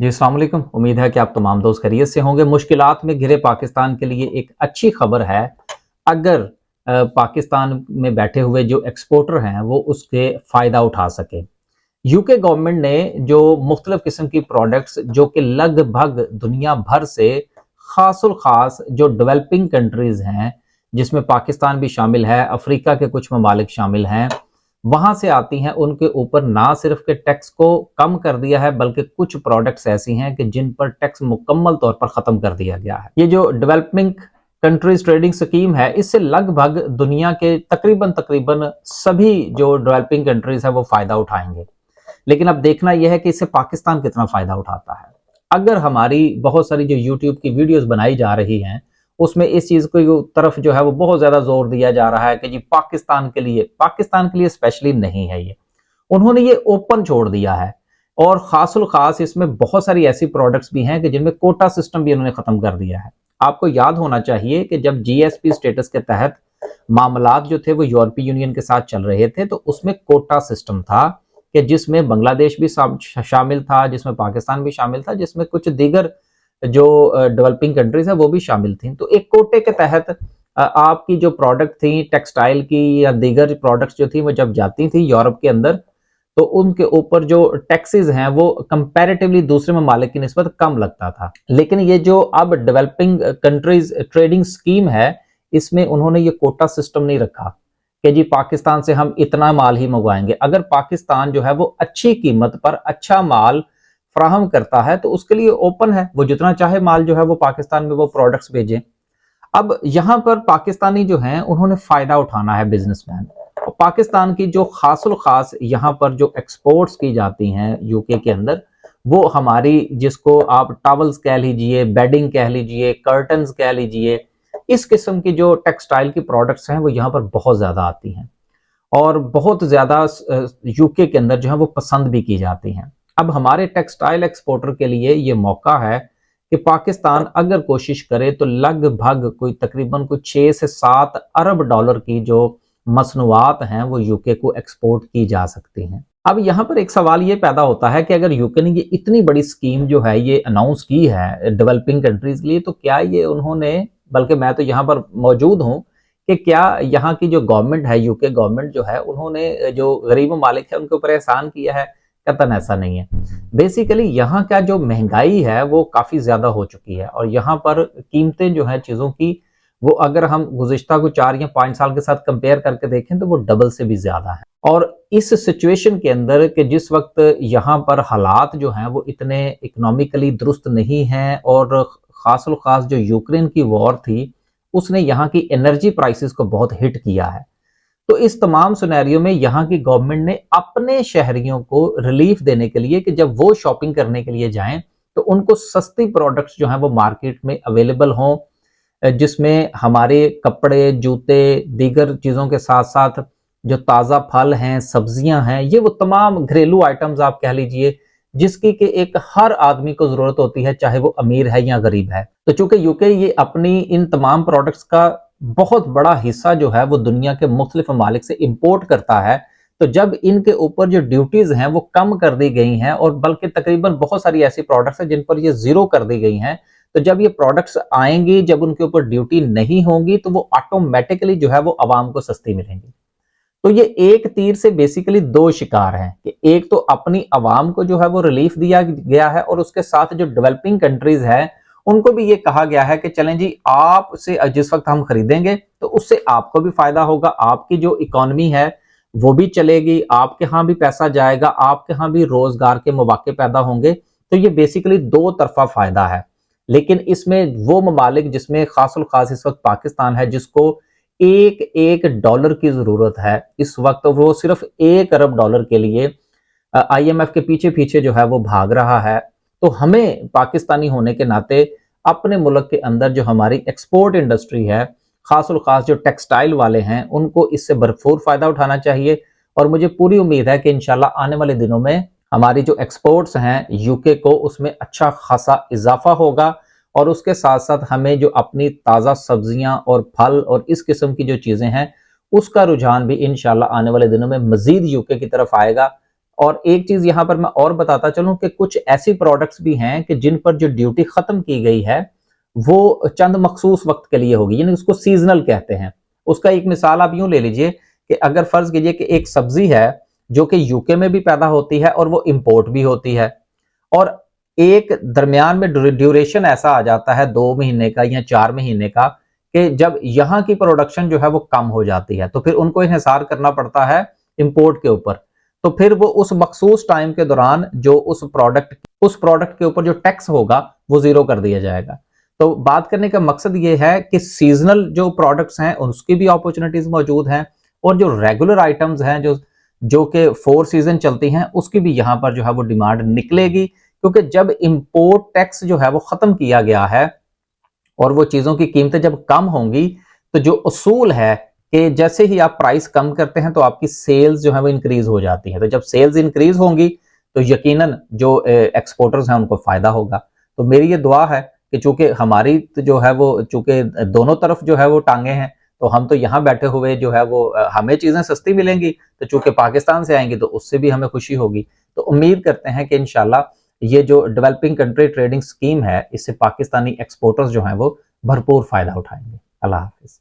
जी, अस्सलाम वालेकुम। उम्मीद है कि आप तमाम दोस्त खैरियत से होंगे। मुश्किलात में घिरे पाकिस्तान के लिए एक अच्छी खबर है, अगर पाकिस्तान में बैठे हुए जो एक्सपोर्टर हैं, वो उसके फ़ायदा उठा सकें। यूके गवर्नमेंट ने जो मुख्तलिफ किस्म की प्रोडक्ट्स जो कि लगभग दुनिया भर से ख़ासुल ख़ास जो डेवलपिंग कंट्रीज़ हैं, जिसमें पाकिस्तान भी शामिल है, अफ्रीका के कुछ ममालिक शामिल हैं, वहाँ से आती हैं, उनके ऊपर ना सिर्फ के टैक्स को कम कर दिया है, बल्कि कुछ प्रोडक्ट्स ऐसी हैं कि जिन पर टैक्स मुकम्मल तौर पर ख़त्म कर दिया गया है। ये जो डेवलपिंग कंट्रीज ट्रेडिंग स्कीम है, इससे लगभग दुनिया के तकरीबन सभी जो डेवलपिंग कंट्रीज है वो फ़ायदा उठाएंगे। लेकिन अब देखना यह है कि इससे पाकिस्तान कितना फ़ायदा उठाता है। अगर हमारी बहुत सारी जो यूट्यूब की वीडियोस बनाई जा रही हैं, उसमें इस चीज़ को तरफ जो है वो बहुत ज़्यादा जोर दिया जा रहा है कि जी पाकिस्तान के लिए स्पेशली नहीं है ये। उन्होंने ये ओपन छोड़ दिया है और ख़ासुल ख़ास इसमें बहुत सारी ऐसी प्रोडक्ट्स भी हैं कि जिनमें कोटा सिस्टम भी उन्होंने ख़त्म कर दिया है। आपको याद होना चाहिए कि जब जीएसपी स्टेटस के तहत मामलात जो थे वो यूरोपीय यूनियन के साथ चल रहे थे, तो उसमें कोटा सिस्टम था कि जिसमें बांग्लादेश भी शामिल था, जिसमें पाकिस्तान भी शामिल था, जिसमें कुछ दीगर जो डेवलपिंग कंट्रीज है वो भी शामिल थी। तो एक कोटे के तहत आपकी जो प्रोडक्ट थी टेक्सटाइल की या दीगर प्रोडक्ट्स जो थी वो जब जाती थी यूरोप के अंदर, तो उनके ऊपर जो टैक्सेस हैं वो कंपैरेटिवली दूसरे ममालिक की निस्बत कम लगता था। लेकिन ये जो अब डेवलपिंग कंट्रीज ट्रेडिंग स्कीम है, इसमें उन्होंने ये कोटा सिस्टम नहीं रखा कि जी पाकिस्तान से हम इतना माल ही मंगवाएंगे। अगर पाकिस्तान जो है वो अच्छी कीमत पर अच्छा माल फ्राहम करता है तो उसके लिए ओपन है, वो जितना चाहे माल जो है वो पाकिस्तान में वो प्रोडक्ट्स भेजें। अब यहाँ पर पाकिस्तानी जो हैं उन्होंने फायदा उठाना है, बिजनेसमैन। और पाकिस्तान की जो खासुल खास यहाँ पर जो एक्सपोर्ट्स की जाती हैं यूके के अंदर, वो हमारी जिसको आप टॉवल्स कह लीजिए, बेडिंग कह लीजिए, कर्टन्स कह लीजिए, इस किस्म की जो टेक्सटाइल की प्रोडक्ट्स हैं वो यहाँ पर बहुत ज़्यादा आती हैं और बहुत ज़्यादा यूके के अंदर जो है वो पसंद भी की जाती हैं। अब हमारे टेक्सटाइल एक्सपोर्टर के लिए ये मौका है कि पाकिस्तान अगर कोशिश करे तो लगभग कोई तकरीबन कोई 6 से 7 अरब डॉलर की जो मसनूआत हैं वो यूके को एक्सपोर्ट की जा सकती हैं। अब यहाँ पर एक सवाल ये पैदा होता है कि अगर यूके ने ये इतनी बड़ी स्कीम जो है ये अनाउंस की है डेवलपिंग कंट्रीज के लिए, तो क्या ये उन्होंने, बल्कि मैं तो यहाँ पर मौजूद हूँ, कि क्या यहाँ की जो गवर्नमेंट है, यूके गवर्नमेंट जो है, उन्होंने जो गरीब ममालिक है उनके ऊपर एहसान किया है? कतन ऐसा नहीं है। बेसिकली यहाँ का जो महंगाई है वो काफ़ी ज़्यादा हो चुकी है और यहाँ पर कीमतें जो है चीज़ों की, वो अगर हम गुज़िश्ता को 4 या 5 साल के साथ कंपेयर करके देखें तो वो डबल से भी ज़्यादा है। और इस सिचुएशन के अंदर कि जिस वक्त यहाँ पर हालात जो हैं वो इतने इकोनॉमिकली दुरुस्त नहीं हैं और ख़ासुल ख़ास जो यूक्रेन की वॉर थी, उसने यहाँ की एनर्जी प्राइसेस को बहुत हिट किया है। तो इस तमाम सिनेरियो में यहाँ की गवर्नमेंट ने अपने शहरियों को रिलीफ देने के लिए कि जब वो शॉपिंग करने के लिए जाएं तो उनको सस्ती प्रोडक्ट्स जो हैं वो मार्केट में अवेलेबल हों, जिसमें हमारे कपड़े, जूते, दीगर चीज़ों के साथ साथ जो ताज़ा फल हैं, सब्जियां हैं, ये वो तमाम घरेलू आइटम्स आप कह लीजिए, जिसकी कि एक हर आदमी को ज़रूरत होती है, चाहे वो अमीर है या गरीब है। तो चूंकि यूके ये अपनी इन तमाम प्रोडक्ट्स का बहुत बड़ा हिस्सा जो है वो दुनिया के मुख्तलिफ ममालिक से इंपोर्ट करता है, तो जब इनके ऊपर जो ड्यूटीज हैं वो कम कर दी गई हैं और बल्कि तकरीबन बहुत सारी ऐसी प्रोडक्ट्स हैं जिन पर ये जीरो कर दी गई हैं, तो जब ये प्रोडक्ट्स आएंगी, जब उनके ऊपर ड्यूटी नहीं होंगी, तो वो ऑटोमेटिकली जो है वो आवाम को सस्ती मिलेंगी। तो ये एक तीर से बेसिकली दो शिकार हैं कि एक तो अपनी आवाम को जो है वो रिलीफ दिया गया है और उसके साथ जो डेवलपिंग कंट्रीज है उनको भी ये कहा गया है कि चलें जी, आपसे जिस वक्त हम खरीदेंगे तो उससे आपको भी फायदा होगा, आपकी जो इकोनॉमी है वो भी चलेगी, आपके यहाँ भी पैसा जाएगा, आपके यहाँ भी रोजगार के मौके पैदा होंगे। तो ये बेसिकली दो तरफा फायदा है। लेकिन इसमें वो ममालिक जिसमें खासुल खास इस वक्त पाकिस्तान है, जिसको एक एक डॉलर की जरूरत है इस वक्त, वो सिर्फ 1 अरब डॉलर के लिए आईएमएफ के पीछे पीछे जो है वो भाग रहा है। तो हमें पाकिस्तानी होने के नाते अपने मुल्क के अंदर जो हमारी एक्सपोर्ट इंडस्ट्री है, खासुल खास जो टेक्सटाइल वाले हैं, उनको इससे भरपूर फायदा उठाना चाहिए। और मुझे पूरी उम्मीद है कि इंशाल्लाह आने वाले दिनों में हमारी जो एक्सपोर्ट्स हैं यूके को, उसमें अच्छा खासा इजाफा होगा और उसके साथ साथ हमें जो अपनी ताज़ा सब्जियां और फल और इस किस्म की जो चीज़ें हैं उसका रुझान भी इंशाल्लाह आने वाले दिनों में मजीद यूके की तरफ आएगा। और एक चीज यहां पर मैं और बताता चलूं कि कुछ ऐसी प्रोडक्ट्स भी हैं कि जिन पर जो ड्यूटी खत्म की गई है वो चंद मखसूस वक्त के लिए होगी, यानी उसको सीजनल कहते हैं। उसका एक मिसाल आप यूं ले लीजिए कि अगर फर्ज कीजिए कि एक सब्जी है जो कि यूके में भी पैदा होती है और वो इंपोर्ट भी होती है, और एक दरमियान में ड्यूरेशन ऐसा आ जाता है 2 महीने का या 4 महीने का कि जब यहाँ की प्रोडक्शन जो है वो कम हो जाती है, तो फिर उनको इन्हिसार करना पड़ता है इंपोर्ट के ऊपर। तो फिर वो उस मखसूस टाइम के दौरान जो उस प्रोडक्ट के ऊपर जो टैक्स होगा वो जीरो कर दिया जाएगा। तो बात करने का मकसद ये है कि सीजनल जो प्रोडक्ट्स हैं उसकी भी अपॉर्चुनिटीज मौजूद हैं, और जो रेगुलर आइटम्स हैं जो जो कि 4 सीजन चलती हैं उसकी भी यहाँ पर जो है वो डिमांड निकलेगी, क्योंकि जब इंपोर्ट टैक्स जो है वो खत्म किया गया है और वो चीजों की कीमतें जब कम होंगी, तो जो उसूल है कि जैसे ही आप प्राइस कम करते हैं तो आपकी सेल्स जो है वो इंक्रीज हो जाती है। तो जब सेल्स इंक्रीज होंगी तो यकीनन जो एक्सपोर्टर्स हैं उनको फायदा होगा। तो मेरी ये दुआ है कि चूंकि हमारी तो जो है वो चूंकि दोनों तरफ जो है वो टांगे हैं, तो हम तो यहाँ बैठे हुए जो है वो हमें चीजें सस्ती मिलेंगी, तो चूंकि पाकिस्तान से आएंगी तो उससे भी हमें खुशी होगी। तो उम्मीद करते हैं कि इंशाल्लाह ये जो डेवलपिंग कंट्री ट्रेडिंग स्कीम है इससे पाकिस्तानी एक्सपोर्टर्स जो हैं वो भरपूर फायदा उठाएंगे। अल्लाह हाफिज।